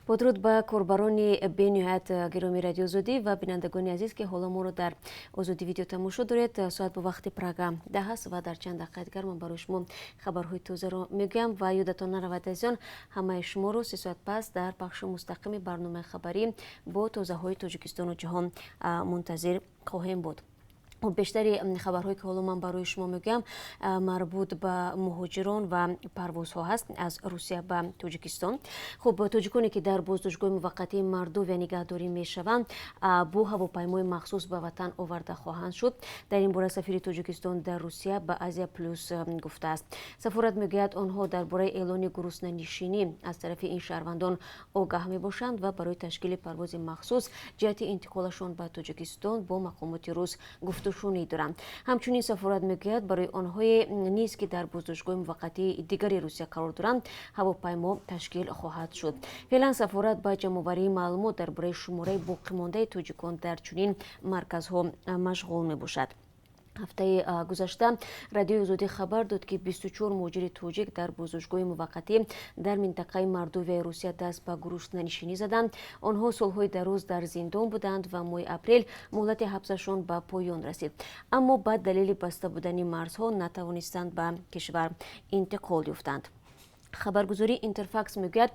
با درود به کاربران بین‌نهایت گرامی رادیو آزادی و بینندگان عزیز که حالا ما رو در آزادی ویدیو تماشا دارید. ساعت به وقت پراگ 10 است و در چند دقیقه دیگر من برای شما خبرهای تازه رو میگم و یادتان نرود عزیزان همه شما رو 3 ساعت پس در بخش مستقیم برنامه خبری با تازه های تاجیکستان و جهان منتظر خواهیم بود. بیشتری خبرهایی که حالا من برای شما میگم مربوط به مهاجران و پروازها هست از روسیه به تاجیکستان. خب تاجیکانی که در بازداشتگاه موقتی مردو و نگهداری میشوند با هواپیمای مخصوص به وطن آورده خواهند شد. در این باره سفیر تاجیکستان در روسیه به آزیا پلوس گفته است. سفارت میگوید آنها درباره اعلان گرسنه نشینی از طرف این شهروندان آگاه میباشند و برای تشکیل پرواز مخصوص جهت انتقالشان به تاجیکستان با مقامات روس گفتگو دارند. همچنین سفارت میگوید برای آنهای نیز که در بازداشتگاه موقتی دیگری روسیه قرار دارند هواپیما تشکیل خواهد شد. فعلا سفارت با جمع‌آوری معلومات درباره شماره باقی مانده تاجیکان در چنین مرکزها مشغول میباشد. هفته گذشته رادیو آزادی خبر داد که 24 مهاجر تاجیک در بازداشتگاه موقتی در منطقه مردوی روسیه دست به گرسنه‌نشینی زدند. آنها سالهای دراز در زندان بودند و ماه اپریل مهلت حبسشان به پایان رسید، اما به دلیل بسته بودن مرزها نتوانستند به کشور انتقال یافتند. خبرگزاری اینترفاکس میگوید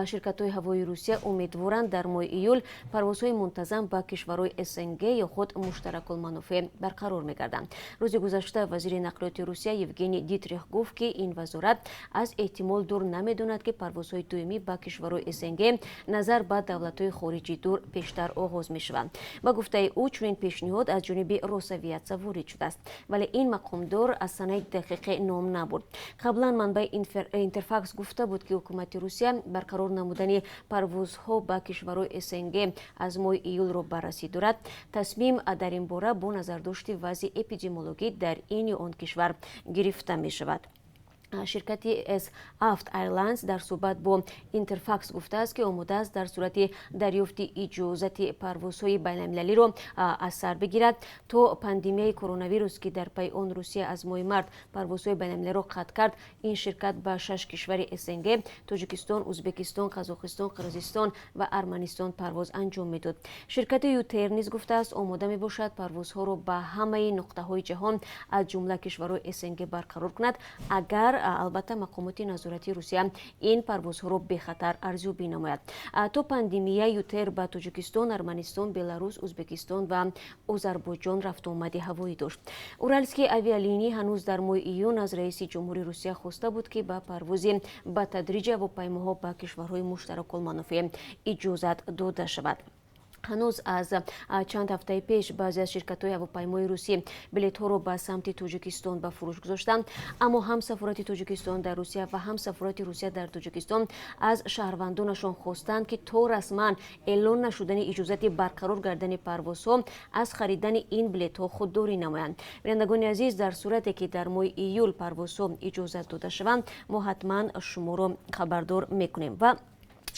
شرکت‌های هوایی روسیه امیدوارند در ماه ایول پروازهای منتظم به کشورهای اسنگ یا خود مشترک المنافع برقرار می‌گردند. روز گذشته وزیر نقلیات روسیه یوگنی دیتریخ گفت که این وزارت از احتمال دور نمی‌داند که پروازهای دومی به کشورهای اسنگ نظر به دولت‌های خارجی دور پیشتر آغاز می‌شوند. با گفته او چنین پیشنهاد از جانب روسویت وارد شده است، ولی این مقامدار از سند دقیق نام نبرد. قبلا منبع اینترفاکس گفته بود که حکومت روسیه برقرار نمودن پروازها به کشورهای اسنگ از ماه ایول را بررسی دارد. تصمیم در این باره با نظرداشت وضع اپیدمیولوژی در این آن کشور گرفته می شود. شرکت اس7 ایرلاینز در صحبت با اینترفاکس گفته است که آماده است در صورت دریافت اجازت پروازهای بین‌المللی را از سر بگیرد تا پاندمی کرونا ویروس که در پی آن روسیه از ماه مارس پروازهای بین‌المللی را قطع کرد این شرکت به 6 کشور اسنگ تاجیکستان، ازبکستان، قزاقستان، قرقیزستان و ارمنستان پرواز انجام میداد. شرکت یوتر نیز گفته است آماده میباشد پروازها را به همه نقطه‌های جهان از جمله کشورهای اسنگ برقرار کند اگر البته مقامات نظارتی روسیه این پروازها را به خطر ارزیابی نماید. تا پاندمی یوتر به تاجیکستان، ارمنستان، بلاروس، ازبکستان و آذربایجان رفت آمد هوایی داشت. اورالسکی آویالینی هنوز در ماه ایون از رئیس جمهوری روسیه خواسته بود که به پرواز به تدریج هواپیماها به کشورهای مشترک المنافع اجازت داده شود. هنوز از چند هفته پیش بعضی از شرکت‌های هواپیمای روسی بلیط‌ها را به سمت تاجیکستان به فروش گذاشتند، اما هم سفارت تاجیکستان در روسیه و هم سفارت روسیه در تاجیکستان از شهروندانشان خواستند که تا رسما اعلان نشدن اجازت برقرار کردن پروازها از خریدن این بلیط‌ها خودداری نمایند. بینندگان عزیز، در صورتی که در ماه ایول پروازها اجازت داده شوند ما حتما شما را خبردار می‌کنیم و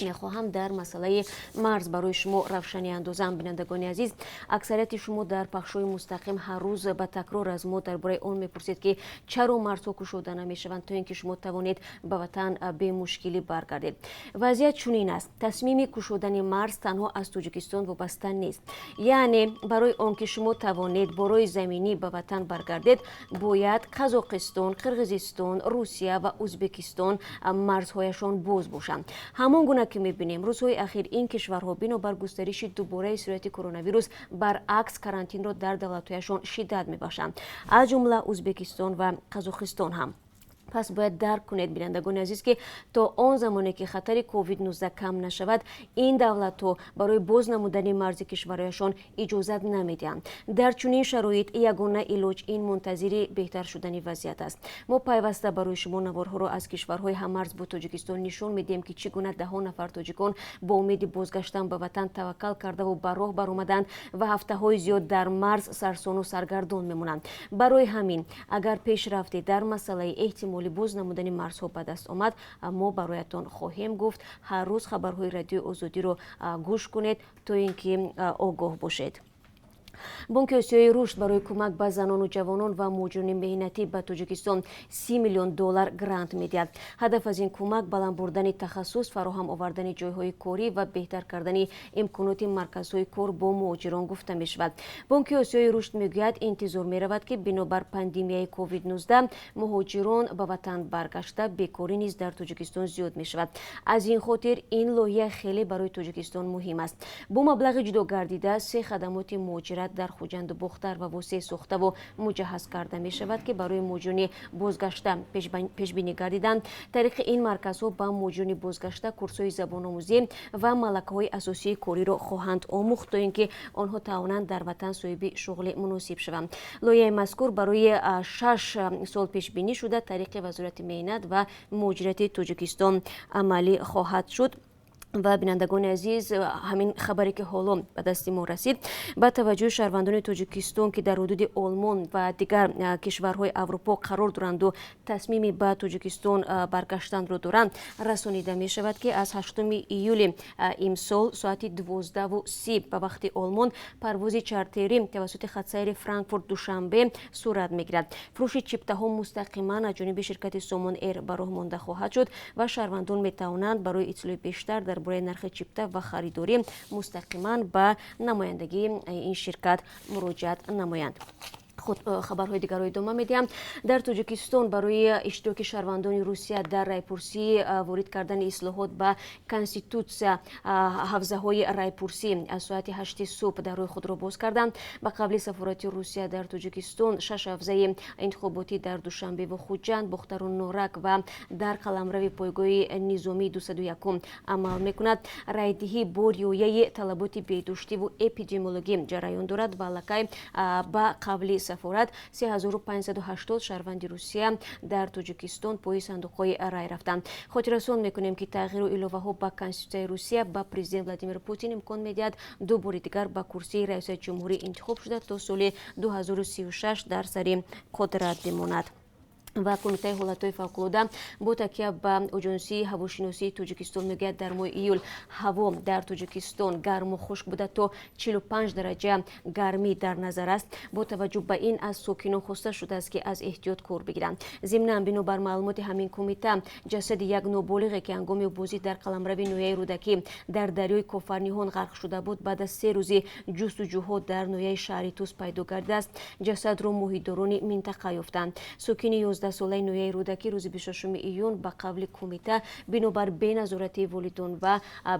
میخواهم در مسئله مرز برای شما روشنی اندازم. بینندگان عزیز، اکثریت شما در پخش‌های مستقیم هر روز به تکرار از ما درباره آن میپرسید که چرا مرزها گشوده نمیشوند تا اینکه شما توانید به وطن به مشکلی برگردید. وضعیت چنین است. تصمیم گشودن مرز تنها از تاجیکستان وابسته نیست، یعنی برای آنکه شما توانید برای زمینی به وطن برگردید باید قزاقستان، قرقیزستان، روسیه و ازبکستان مرزهایشان باز باشند. همان گونه که می‌بینیم روزهای اخیر این کشورها بنابر گسترش دوباره صورت کرونا ویروس برعکس کرانتین را در دولت‌هایشان شدت می‌بخشند، از جمله ازبکستان و قزاقستان هم. پس باید درک کنید بینندگان عزیز که تا آن زمانی که خطر کووید 19 کم نشود این دولت‌ها برای باز نمودن مرز کشورهایشان اجازت نمیدهند. در چنین شرایط یگانه علاج این منتظر بهتر شدن وضعیت است. ما پیوسته برای شما نوارها را از کشورهای هممرز با تاجیکستان نشان میدیم که چگونه ده نفر تاجیکان با امید بازگشتن به وطن توکل کرده و به راه برآمدند و هفته‌های زیاد در مرز سرسان و سرگردان میمونند. برای همین اگر پیشرفتی در مسئله احتمال باز نمودن مرزها به دست آمد ما برایتان خواهیم گفت. هر روز خبرهای رادیو آزادی رو گوش کنید تا اینکه آگاه باشید. бонки осиёи рушд барои кӯмак ба занону ҷавонон ва муҳоҷирони меҳнатӣ ба тоҷикистон $30 миллион грант медиҳад. ҳадаф аз ин кӯмак баланд бурдани тахассус, фароҳам овардани ҷойҳои корӣ ва беҳтар кардани имконоти марказҳои кор бо муҳоҷирон гуфта мешавад. бонки осиёи рушд мегӯяд, интизор меравад ки бинобар пандемияи COVID-19 муҳоҷирон ба ватан баргашта бекорӣ низ дар тоҷикистон зиёд мешавад. аз ин хотир ин лоиҳа хеле барои тоҷикистон муҳим аст. бо маблағи ҷудо гардида се хадамоти муҳоҷират дар хуҷанду бохтар ва восеъ сохтаву муҷаҳҳаз карда мешавад, ки барои муҳоҷирони бозгашта пешбинӣ гардиданд. тариқи ин марказҳо ба муҳоҷирони бозгашта курсҳои забономӯзӣ ва малакаҳои асосии кориро хоҳанд омӯхт, то ин ки онҳо тавонанд дар ватан соҳиби шуғли муносиб шаванд. лоиҳаи мазкур барои 6 сол пешбинӣ шуда тариқи вазорати меҳнат ва муҳоҷирати тоҷикистон амалӣ хоҳад шуд. ва бинандагони азиз, ҳамин хабаре ки ҳоло ба дасти мо расид, ба таваҷҷӯҳи шаҳрвандони тоҷикистон ки дар ҳудуди олмон ва дигар кишварҳои аврупо қарор доранду тасмими ба тоҷикистон баргаштанро доранд, расонида мешавад ки аз 8 июли имсол соати 12:30 ба вақти олмон парвози чартерӣ тавассути хатсайри Франкфурт Душанбе сурат мегирад. фурӯши чиптаҳо мустақиман аз ҷониби ширкати Somon Air ба роҳ монда хоҳад шуд ва шаҳрвандон метавонанд барои иттилои бештар дар бораи нархи чипта ва харидорӣ мустақиман ба намояндагии ин ширкат муроҷиат намоянд. хабарҳои дигарро идома медиҳам. дар тоҷикистон барои иштироки шаҳрвандони русия дар райпурсӣ ворид кардани ислоҳот ба конститутсия ҳавзаҳои райпурсӣ аз соати 8 субҳ дар рӯи худро боз карданд. ба қабли сафорати русия дар тоҷикистон 6 ҳавзаи интихоботӣ дар Душанбеву Хуҷанд, Бохтару Норак ва дар қаламрави пойгоҳи низомии 201 амал мекунад. райдиҳӣ бо риояи талаботи беҳдоштиву эпидемиологӣ ҷараён дорад ва аллакай ба қабли сафорат 3580 шаҳрванди Русия дар Тоҷикистон пои сандуқҳои рай рафтанд. хотиррасон мекунем ки тағйиру иловаҳо ба Конститутсияи Русия ба президент Владимир Путин имкон медиҳад ду бори дигар ба курсии раисияти ҷумҳурӣ интихоб шуда то соли 2036 дар сари қудрат бимонад. ва кумитаи ҳолатҳои фавқулода бо такя ба оҷонсии ҳавошиносии Тоҷикистон мегӯяд, дар моҳи июл ҳаво дар Тоҷикистон гарму хушк буда то 45 дараҷа гармӣ дар назар аст. бо таваҷҷӯҳ ба ин аз сокинон хоста шудааст ки аз эҳтиёт кор бигиранд. зимнан бинобар маълумоти ҳамин кумита, ҷасади як ноболиғе ки ҳангоми бозӣ дар қаламрави ноҳияи рӯдакӣ дар дарёи Кофарниҳон ғарқ шуда буд, баъд аз 3 рӯзи ҷустуҷӯҳо дар ноҳияи шаҳри Тус пайдо гардидааст. ҷасадро моҳидорони минтақа ёфтанд. сокини 11-солаи ноҳияи рӯдакӣ рӯзи 26 июн ба қавли кумита бинобар беназоратии волидон ва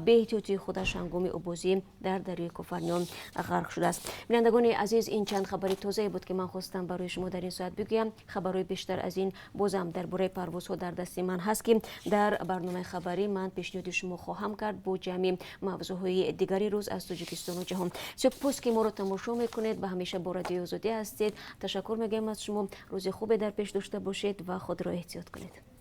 беэҳтиётии худаш ҳангоми обозӣ дар дарёи Кофарниҳон ғарқ шудааст. бинандагони азиз, ин чанд хабари тозае буд ки ман хостам барои шумо дар ин соат бигӯям. хабарҳои бештар аз ин бозам дар бораи парвозҳо дар дасти ман ҳаст ки дар барномаи хабарӣ ман пешниҳоди шумо хоҳам кард бо ҷамъи мавзӯъҳои дигари рӯз аз Тоҷикистону ҷаҳон. сипос ки моро тамошо мекунед ва ҳамеша бо Радиои Озодӣ ҳастед. ташаккур мегӯям аз шумо. рӯзи хубе дар пеш дошта бошед ва худро эҳтиёт кунед.